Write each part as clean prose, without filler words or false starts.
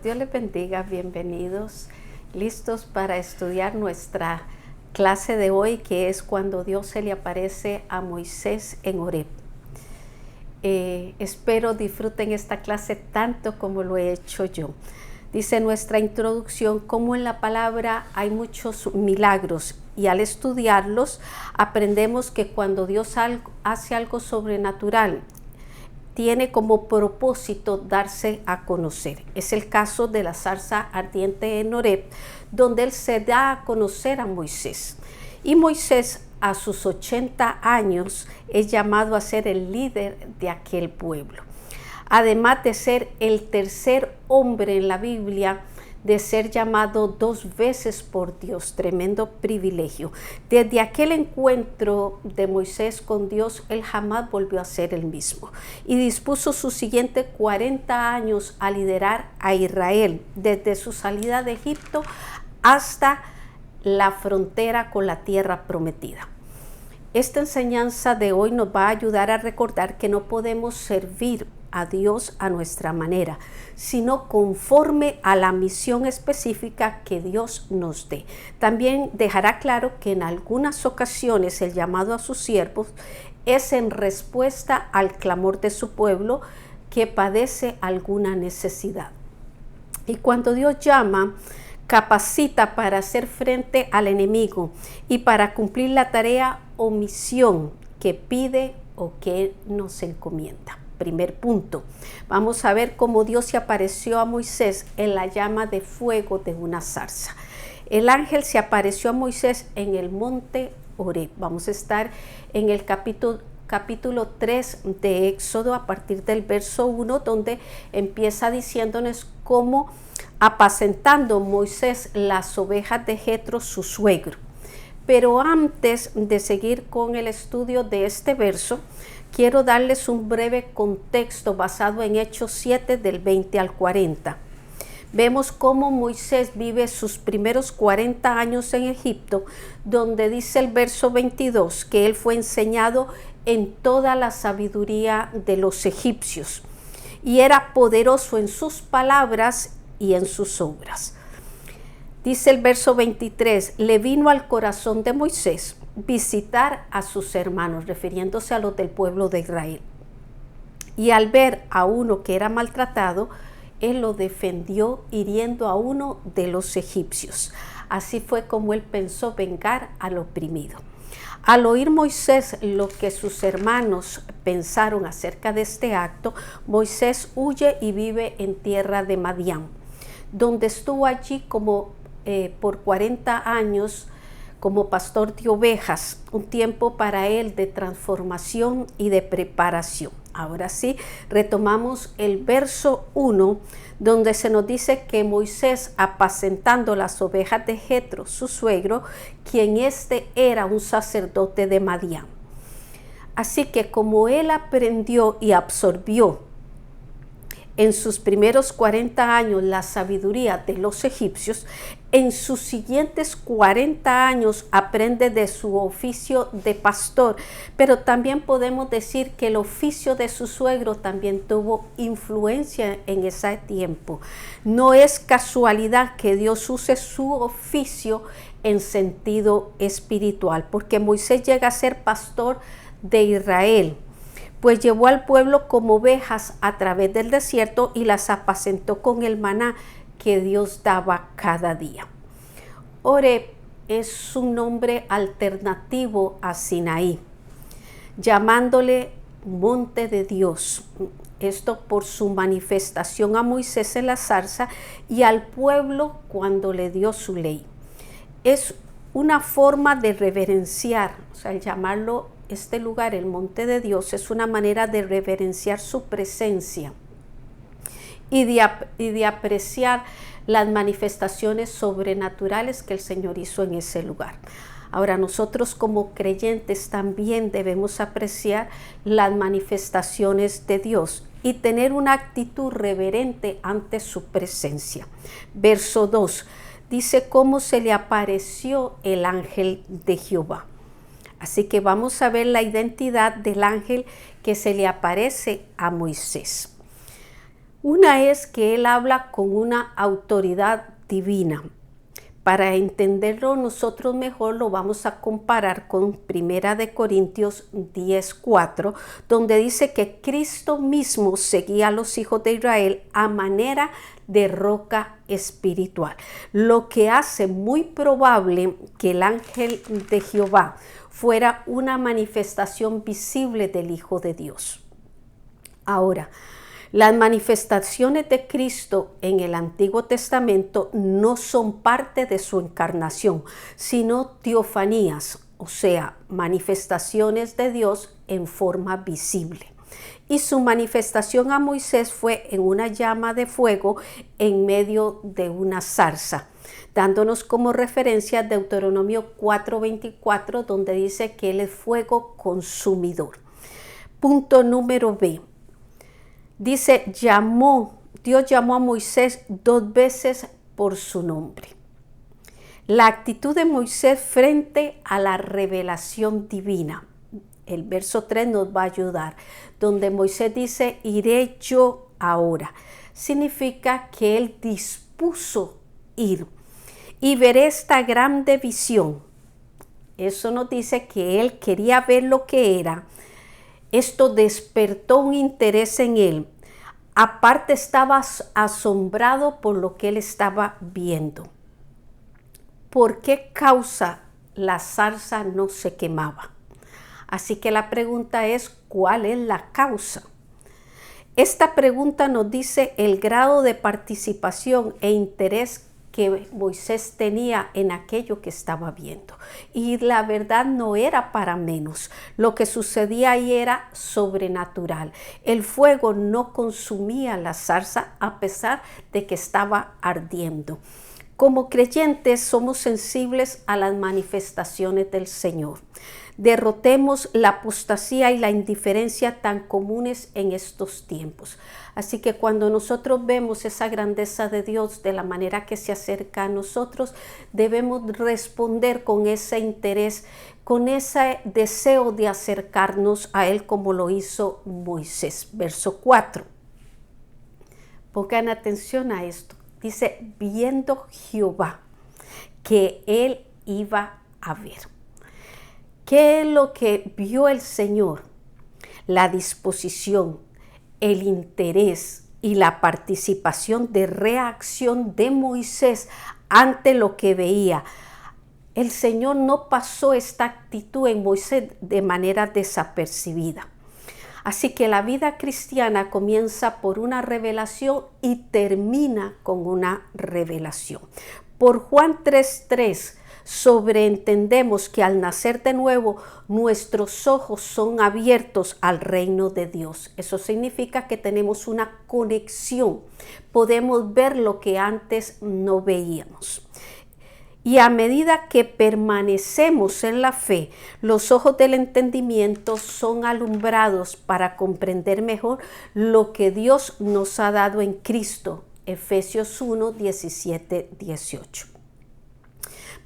Dios les bendiga, bienvenidos, listos para estudiar nuestra clase de hoy, que es cuando Dios se le aparece a Moisés en Horeb. Espero disfruten esta clase tanto como lo he hecho yo. Dice nuestra introducción, como en la palabra hay muchos milagros, y al estudiarlos aprendemos que cuando Dios hace algo sobrenatural, tiene como propósito darse a conocer. Es el caso de la zarza ardiente en Horeb, donde Él se da a conocer a Moisés. Y Moisés, a sus 80 años, es llamado a ser el líder de aquel pueblo. Además de ser el tercer hombre en la Biblia, de ser llamado 2 veces por Dios, tremendo privilegio. Desde aquel encuentro de Moisés con Dios, él jamás volvió a ser el mismo y dispuso sus siguientes 40 años a liderar a Israel, desde su salida de Egipto hasta la frontera con la tierra prometida. Esta enseñanza de hoy nos va a ayudar a recordar que no podemos servir a Dios a nuestra manera, sino conforme a la misión específica que Dios nos dé. También dejará claro que en algunas ocasiones el llamado a sus siervos es en respuesta al clamor de su pueblo que padece alguna necesidad. Y cuando Dios llama, capacita para hacer frente al enemigo y para cumplir la tarea o misión que pide o que nos encomienda. Primer punto, vamos a ver cómo Dios se apareció a Moisés en la llama de fuego de una zarza. El ángel se apareció a Moisés en el monte Horeb. Vamos a estar en el capítulo 3 de Éxodo, a partir del verso 1, donde empieza diciéndonos cómo apacentando Moisés las ovejas de Jetro, su suegro. Pero antes de seguir con el estudio de este verso, quiero darles un breve contexto basado en Hechos 7 del 20 al 40. Vemos cómo Moisés vive sus primeros 40 años en Egipto, donde dice el verso 22 que él fue enseñado en toda la sabiduría de los egipcios y era poderoso en sus palabras y en sus obras. Dice el verso 23, le vino al corazón de Moisés visitar a sus hermanos, refiriéndose a los del pueblo de Israel. Y al ver a uno que era maltratado, él lo defendió hiriendo a uno de los egipcios. Así fue como él pensó vengar al oprimido. Al oír Moisés lo que sus hermanos pensaron acerca de este acto, Moisés huye y vive en tierra de Madián, donde estuvo allí por 40 años como pastor de ovejas, un tiempo para él de transformación y de preparación. Ahora sí, retomamos el verso 1, donde se nos dice que Moisés, apacentando las ovejas de Jetro, su suegro, quien era un sacerdote de Madián. Así que como él aprendió y absorbió en sus primeros 40 años la sabiduría de los egipcios, en sus siguientes 40 años aprende de su oficio de pastor, pero también podemos decir que el oficio de su suegro también tuvo influencia en ese tiempo. No es casualidad que Dios use su oficio en sentido espiritual, porque Moisés llega a ser pastor de Israel, pues llevó al pueblo como ovejas a través del desierto y las apacentó con el maná que Dios daba cada día. Horeb es un nombre alternativo a Sinaí, llamándole monte de Dios. Esto por su manifestación a Moisés en la zarza y al pueblo cuando le dio su ley. Es una forma de reverenciar, o sea, el llamarlo este lugar, el monte de Dios, es una manera de reverenciar su presencia y de apreciar las manifestaciones sobrenaturales que el Señor hizo en ese lugar. Ahora, nosotros como creyentes también debemos apreciar las manifestaciones de Dios y tener una actitud reverente ante su presencia. Verso 2 dice cómo se le apareció el ángel de Jehová. Así que vamos a ver la identidad del ángel que se le aparece a Moisés. Una es que él habla con una autoridad divina. Para entenderlo nosotros mejor lo vamos a comparar con Primera de Corintios 10:4, donde dice que Cristo mismo seguía a los hijos de Israel a manera de roca espiritual, lo que hace muy probable que el ángel de Jehová fuera una manifestación visible del Hijo de Dios. Ahora, las manifestaciones de Cristo en el Antiguo Testamento no son parte de su encarnación, sino teofanías, o sea, manifestaciones de Dios en forma visible. Y su manifestación a Moisés fue en una llama de fuego en medio de una zarza, dándonos como referencia Deuteronomio 4:24, donde dice que él es fuego consumidor. Punto número B. Dice, Dios llamó a Moisés 2 veces por su nombre. La actitud de Moisés frente a la revelación divina. El verso 3 nos va a ayudar, donde Moisés dice, iré yo ahora. Significa que él dispuso ir y veré esta grande visión. Eso nos dice que él quería ver lo que era. Esto despertó un interés en él. Aparte estaba asombrado por lo que él estaba viendo. ¿Por qué causa la zarza no se quemaba? Así que la pregunta es, ¿cuál es la causa? Esta pregunta nos dice el grado de participación e interés que Moisés tenía en aquello que estaba viendo. Y la verdad no era para menos. Lo que sucedía ahí era sobrenatural. El fuego no consumía la zarza a pesar de que estaba ardiendo. Como creyentes somos sensibles a las manifestaciones del Señor. Derrotemos la apostasía y la indiferencia tan comunes en estos tiempos. Así que cuando nosotros vemos esa grandeza de Dios de la manera que se acerca a nosotros, debemos responder con ese interés, con ese deseo de acercarnos a Él como lo hizo Moisés. Verso 4. Pongan atención a esto. Dice, viendo Jehová que Él iba a ver. ¿Qué es lo que vio el Señor? La disposición, el interés y la participación de reacción de Moisés ante lo que veía. El Señor no pasó esta actitud en Moisés de manera desapercibida. Así que la vida cristiana comienza por una revelación y termina con una revelación. Por Juan 3:3 sobreentendemos que al nacer de nuevo nuestros ojos son abiertos al reino de Dios. Eso significa que tenemos una conexión. Podemos ver lo que antes no veíamos. Y a medida que permanecemos en la fe, los ojos del entendimiento son alumbrados para comprender mejor lo que Dios nos ha dado en Cristo. Efesios 1:17-18.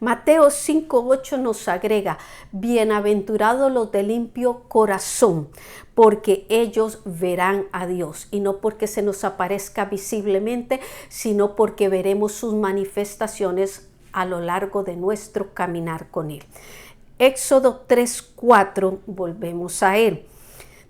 Mateo 5:8 nos agrega, bienaventurados los de limpio corazón, porque ellos verán a Dios. Y no porque se nos aparezca visiblemente, sino porque veremos sus manifestaciones a lo largo de nuestro caminar con Él. Éxodo 3:4, volvemos a Él.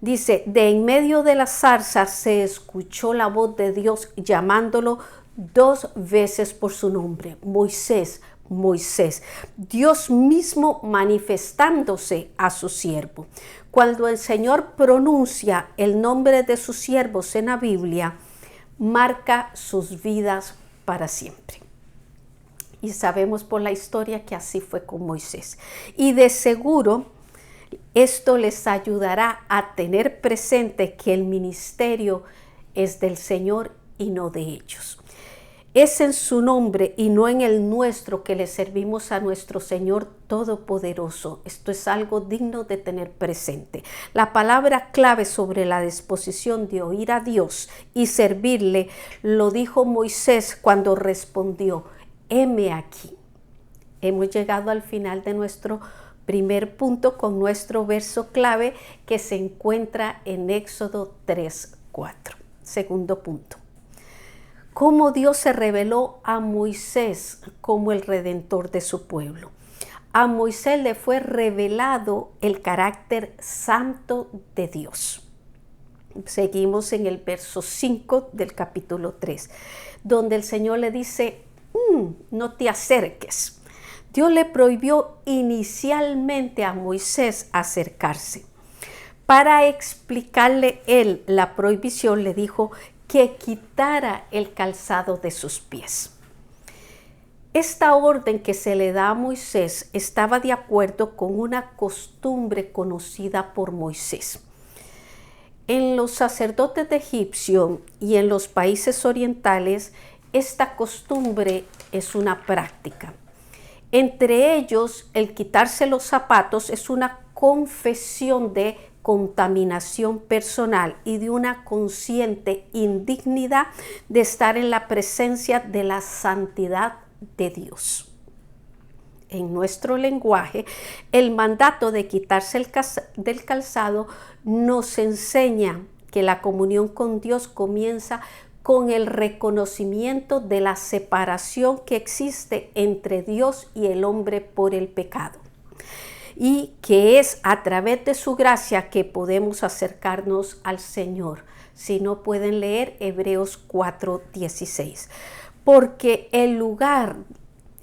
Dice, de en medio de la zarza se escuchó la voz de Dios llamándolo 2 veces por su nombre, Moisés, Moisés, Dios mismo manifestándose a su siervo. Cuando el Señor pronuncia el nombre de sus siervos en la Biblia, marca sus vidas para siempre. Y sabemos por la historia que así fue con Moisés. Y de seguro esto les ayudará a tener presente que el ministerio es del Señor y no de ellos. Es en su nombre y no en el nuestro que le servimos a nuestro Señor Todopoderoso. Esto es algo digno de tener presente. La palabra clave sobre la disposición de oír a Dios y servirle lo dijo Moisés cuando respondió, heme aquí. Hemos llegado al final de nuestro primer punto con nuestro verso clave que se encuentra en Éxodo 3:4. Segundo punto. cómo Dios se reveló a Moisés como el redentor de su pueblo. A Moisés le fue revelado el carácter santo de Dios. Seguimos en el verso 5 del capítulo 3, donde el Señor le dice, no te acerques. Dios le prohibió inicialmente a Moisés acercarse. Para explicarle él la prohibición, le dijo que quitara el calzado de sus pies. Esta orden que se le da a Moisés estaba de acuerdo con una costumbre conocida por Moisés. En los sacerdotes de Egipcio y en los países orientales, esta costumbre es una práctica. Entre ellos, el quitarse los zapatos es una confesión de contaminación personal y de una consciente indignidad de estar en la presencia de la santidad de Dios. En nuestro lenguaje, el mandato de quitarse del calzado nos enseña que la comunión con Dios comienza con el reconocimiento de la separación que existe entre Dios y el hombre por el pecado, y que es a través de su gracia que podemos acercarnos al Señor. Si no, pueden leer Hebreos 4:16. Porque el lugar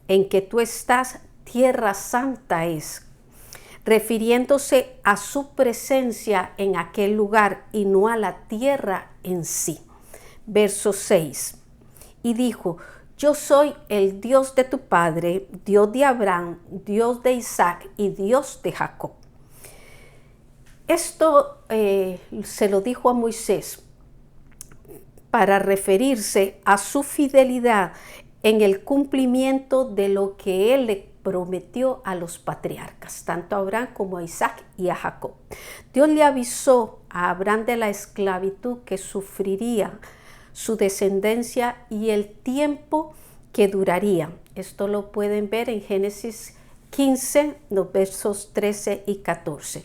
en que tú estás, tierra santa es, refiriéndose a su presencia en aquel lugar y no a la tierra en sí. Verso 6. Y dijo, yo soy el Dios de tu padre, Dios de Abraham, Dios de Isaac y Dios de Jacob. Esto se lo dijo a Moisés para referirse a su fidelidad en el cumplimiento de lo que él le prometió a los patriarcas, tanto a Abraham como a Isaac y a Jacob. Dios le avisó a Abraham de la esclavitud que sufriría su descendencia y el tiempo que duraría. Esto lo pueden ver en Génesis 15, los versos 13 y 14.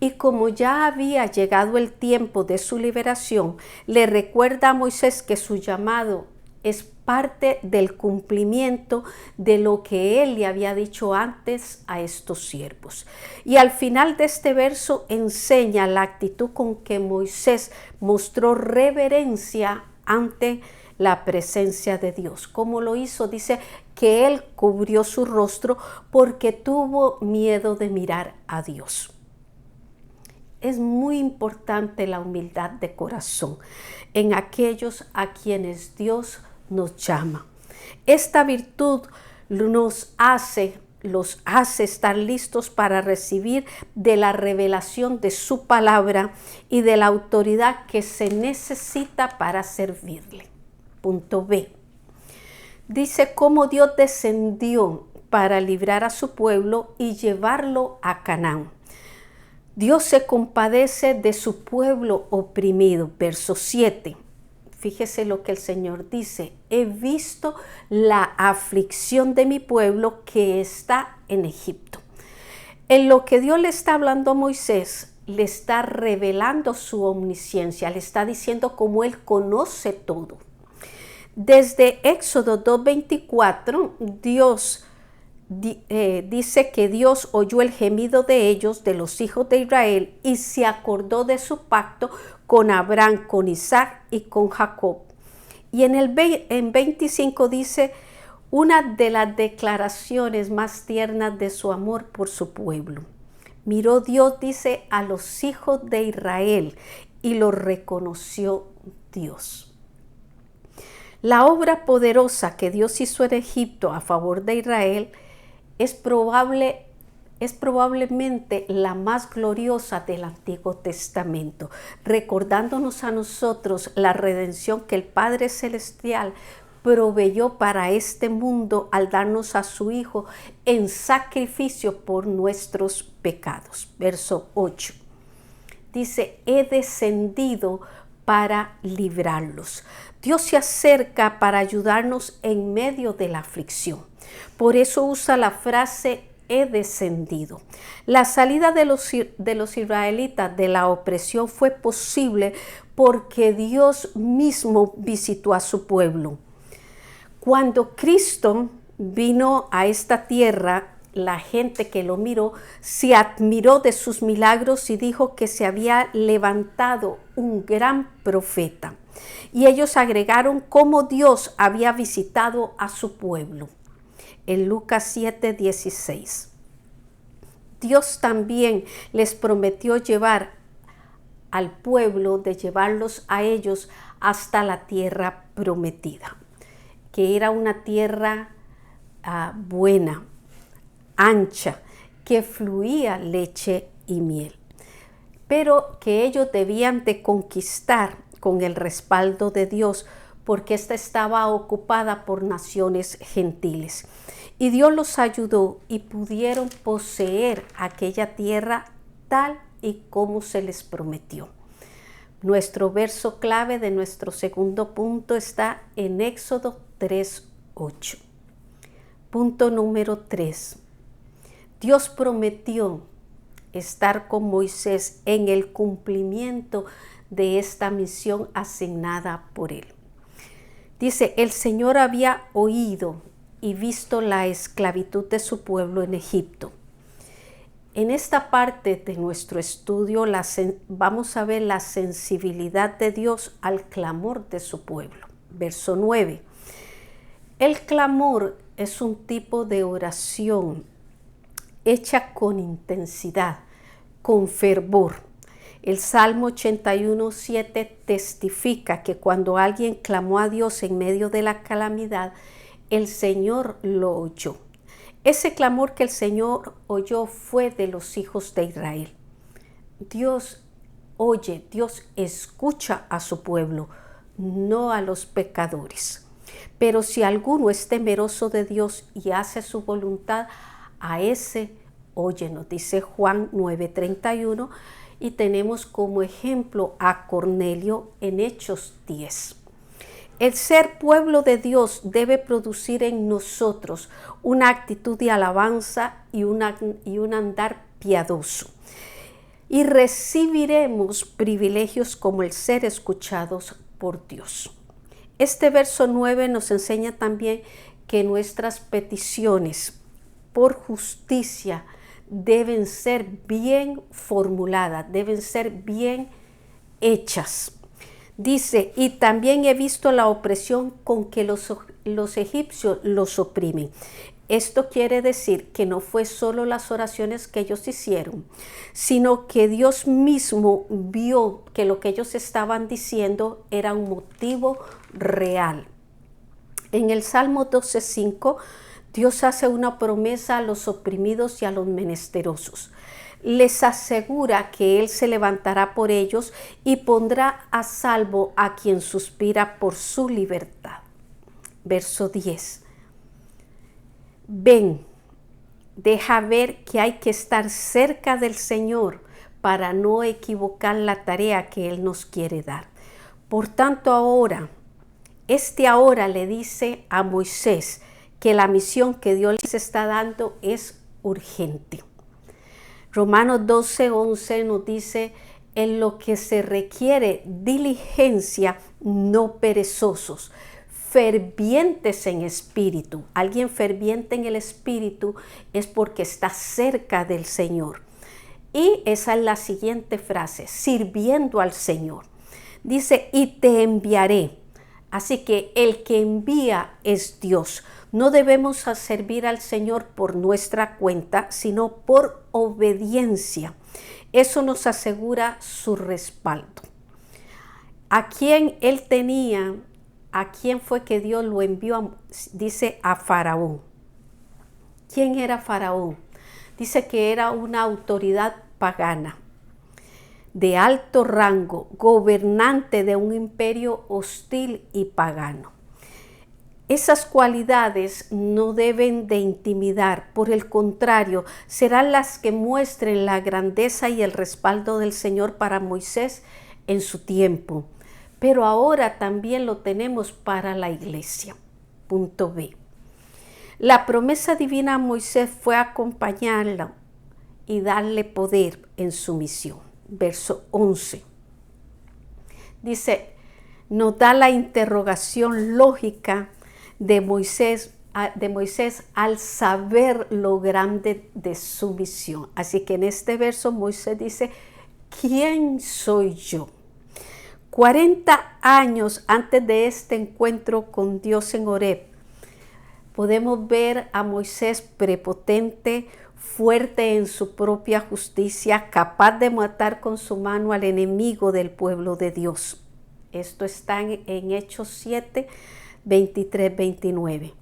Y como ya había llegado el tiempo de su liberación, le recuerda a Moisés que su llamado es parte del cumplimiento de lo que él le había dicho antes a estos siervos. Y al final de este verso enseña la actitud con que Moisés mostró reverencia ante la presencia de Dios. ¿Cómo lo hizo? Dice que él cubrió su rostro porque tuvo miedo de mirar a Dios. Es muy importante la humildad de corazón en aquellos a quienes Dios nos llama. Esta virtud los hace estar listos para recibir de la revelación de su palabra y de la autoridad que se necesita para servirle. Punto B. Dice cómo Dios descendió para librar a su pueblo y llevarlo a Canaán. Dios se compadece de su pueblo oprimido. Verso 7. Fíjese lo que el Señor dice. He visto la aflicción de mi pueblo que está en Egipto. En lo que Dios le está hablando a Moisés, le está revelando su omnisciencia, le está diciendo cómo Él conoce todo. Desde Éxodo 2:24, Dios dice que Dios oyó el gemido de ellos, de los hijos de Israel, y se acordó de su pacto con Abraham, con Isaac y con Jacob. Y en 25 dice una de las declaraciones más tiernas de su amor por su pueblo. Miró Dios, dice, a los hijos de Israel y los reconoció Dios. La obra poderosa que Dios hizo en Egipto a favor de Israel es probablemente la más gloriosa del Antiguo Testamento, recordándonos a nosotros la redención que el Padre Celestial proveyó para este mundo al darnos a su Hijo en sacrificio por nuestros pecados. Verso 8. Dice, he descendido para librarlos. Dios se acerca para ayudarnos en medio de la aflicción. Por eso usa la frase he descendido. La salida de los israelitas de la opresión fue posible porque Dios mismo visitó a su pueblo. Cuando Cristo vino a esta tierra, la gente que lo miró se admiró de sus milagros y dijo que se había levantado un gran profeta. Y ellos agregaron cómo Dios había visitado a su pueblo. En Lucas 7:16. Dios también les prometió llevar al pueblo, de llevarlos a ellos hasta la tierra prometida, que era una tierra buena, ancha, que fluía leche y miel, pero que ellos debían de conquistar con el respaldo de Dios, porque ésta estaba ocupada por naciones gentiles. Y Dios los ayudó y pudieron poseer aquella tierra tal y como se les prometió. Nuestro verso clave de nuestro segundo punto está en Éxodo 3:8. Punto número 3. Dios prometió estar con Moisés en el cumplimiento de esta misión asignada por él. Dice, el Señor había oído y visto la esclavitud de su pueblo en Egipto. En esta parte de nuestro estudio vamos a ver la sensibilidad de Dios al clamor de su pueblo. Verso 9. El clamor es un tipo de oración hecha con intensidad, con fervor. El Salmo 81:7 testifica que cuando alguien clamó a Dios en medio de la calamidad, el Señor lo oyó. Ese clamor que el Señor oyó fue de los hijos de Israel. Dios oye, Dios escucha a su pueblo, no a los pecadores. Pero si alguno es temeroso de Dios y hace su voluntad, a ese oye, nos dice Juan 9:31, y tenemos como ejemplo a Cornelio en Hechos 10. El ser pueblo de Dios debe producir en nosotros una actitud de alabanza y un andar piadoso. Y recibiremos privilegios como el ser escuchados por Dios. Este verso 9 nos enseña también que nuestras peticiones por justicia deben ser bien formuladas, deben ser bien hechas. Dice, y también he visto la opresión con que los egipcios los oprimen. Esto quiere decir que no fue solo las oraciones que ellos hicieron, sino que Dios mismo vio que lo que ellos estaban diciendo era un motivo real. En el Salmo 12:5, Dios hace una promesa a los oprimidos y a los menesterosos. Les asegura que Él se levantará por ellos y pondrá a salvo a quien suspira por su libertad. Verso 10. Ven, deja ver que hay que estar cerca del Señor para no equivocar la tarea que Él nos quiere dar. Por tanto, ahora le dice a Moisés que la misión que Dios les está dando es urgente. Romanos 12:11 nos dice, en lo que se requiere diligencia, no perezosos, fervientes en espíritu. Alguien ferviente en el espíritu es porque está cerca del Señor. Y esa es la siguiente frase, sirviendo al Señor. Dice, y te enviaré. Así que el que envía es Dios. No debemos servir al Señor por nuestra cuenta, sino por obediencia. Eso nos asegura su respaldo. ¿A quién él tenía? ¿A quién fue que Dios lo envió? Dice a Faraón. ¿Quién era Faraón? Dice que era una autoridad pagana, de alto rango, gobernante de un imperio hostil y pagano. Esas cualidades no deben de intimidar, por el contrario, serán las que muestren la grandeza y el respaldo del Señor para Moisés en su tiempo. Pero ahora también lo tenemos para la iglesia. Punto B. La promesa divina a Moisés fue acompañarla y darle poder en su misión. Verso 11. Dice, nos da la interrogación lógica de Moisés al saber lo grande de su misión. Así que en este verso Moisés dice, ¿quién soy yo? 40 años antes de este encuentro con Dios en Horeb, podemos ver a Moisés prepotente, fuerte en su propia justicia, capaz de matar con su mano al enemigo del pueblo de Dios. Esto está en Hechos 7, 23, 29.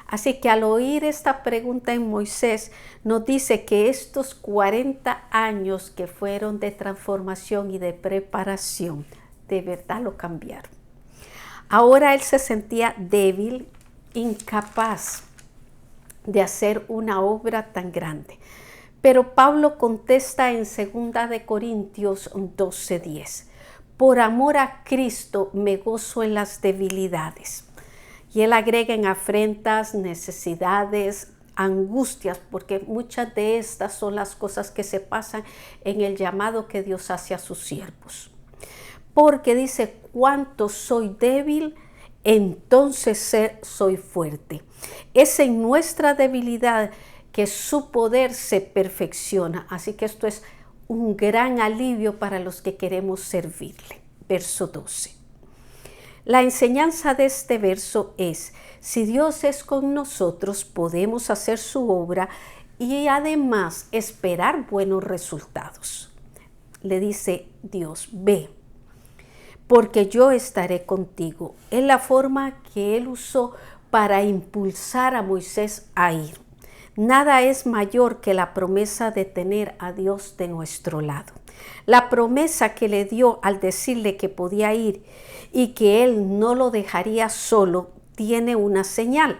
Así que al oír esta pregunta en Moisés, nos dice que estos 40 años que fueron de transformación y de preparación, de verdad lo cambiaron. Ahora él se sentía débil, incapaz de hacer una obra tan grande. Pero Pablo contesta en 2 de Corintios 12:10. Por amor a Cristo me gozo en las debilidades. Y él agrega en afrentas, necesidades, angustias, porque muchas de estas son las cosas que se pasan en el llamado que Dios hace a sus siervos. Porque dice, cuánto soy débil, entonces soy fuerte. Es en nuestra debilidad que su poder se perfecciona. Así que esto es un gran alivio para los que queremos servirle. Verso 12. La enseñanza de este verso es, si Dios es con nosotros, podemos hacer su obra y además esperar buenos resultados. Le dice Dios, ve, porque yo estaré contigo. Es la forma que él usó para impulsar a Moisés a ir. Nada es mayor que la promesa de tener a Dios de nuestro lado. La promesa que le dio al decirle que podía ir y que él no lo dejaría solo, tiene una señal.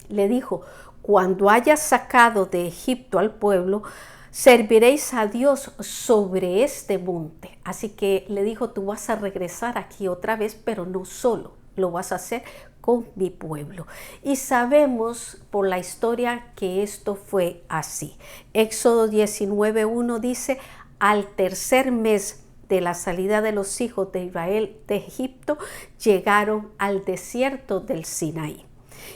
Le dijo, cuando hayas sacado de Egipto al pueblo, serviréis a Dios sobre este monte. Así que le dijo, tú vas a regresar aquí otra vez, pero no solo, lo vas a hacer con mi pueblo. Y sabemos por la historia que esto fue así. Éxodo 19:1 dice, al tercer mes de la salida de los hijos de Israel de Egipto, llegaron al desierto del Sinaí.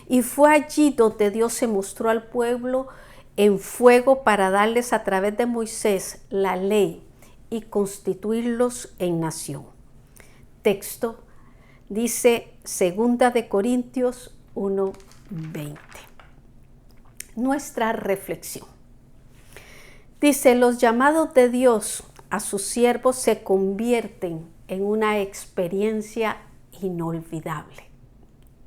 Y fue allí donde Dios se mostró al pueblo en fuego para darles a través de Moisés la ley y constituirlos en nación. Texto dice 2 de Corintios 1:20. Nuestra reflexión. Dice, los llamados de Dios a sus siervos se convierten en una experiencia inolvidable.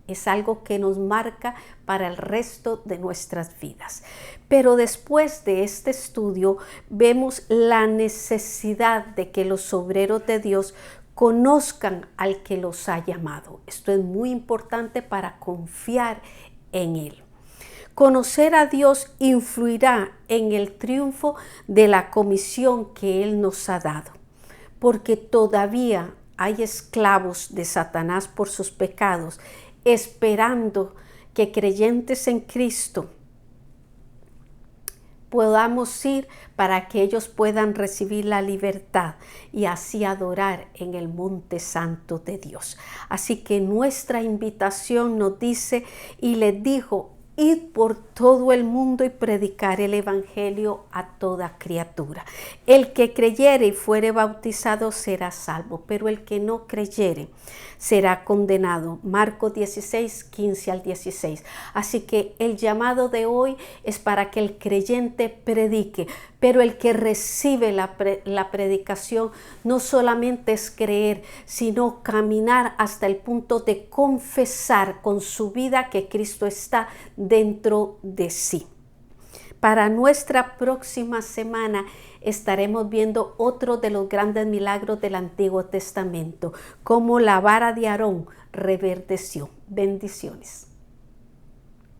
Es algo que nos marca para el resto de nuestras vidas. Pero después de este estudio vemos la necesidad de que los obreros de Dios conozcan al que los ha llamado. Esto es muy importante para confiar en Él. Conocer a Dios influirá en el triunfo de la comisión que Él nos ha dado, porque todavía hay esclavos de Satanás por sus pecados, esperando que creyentes en Cristo podamos ir para que ellos puedan recibir la libertad y así adorar en el monte santo de Dios. Así que nuestra invitación nos dice, y les dijo, id por todo el mundo y predicar el evangelio a toda criatura. El que creyere y fuere bautizado será salvo, pero el que no creyere será condenado. Marcos 16, 15 al 16. Así que el llamado de hoy es para que el creyente predique, pero el que recibe la predicación no solamente es creer, sino caminar hasta el punto de confesar con su vida que Cristo está dentro de sí. Para nuestra próxima semana estaremos viendo otro de los grandes milagros del Antiguo Testamento, como la vara de Aarón reverdeció. Bendiciones.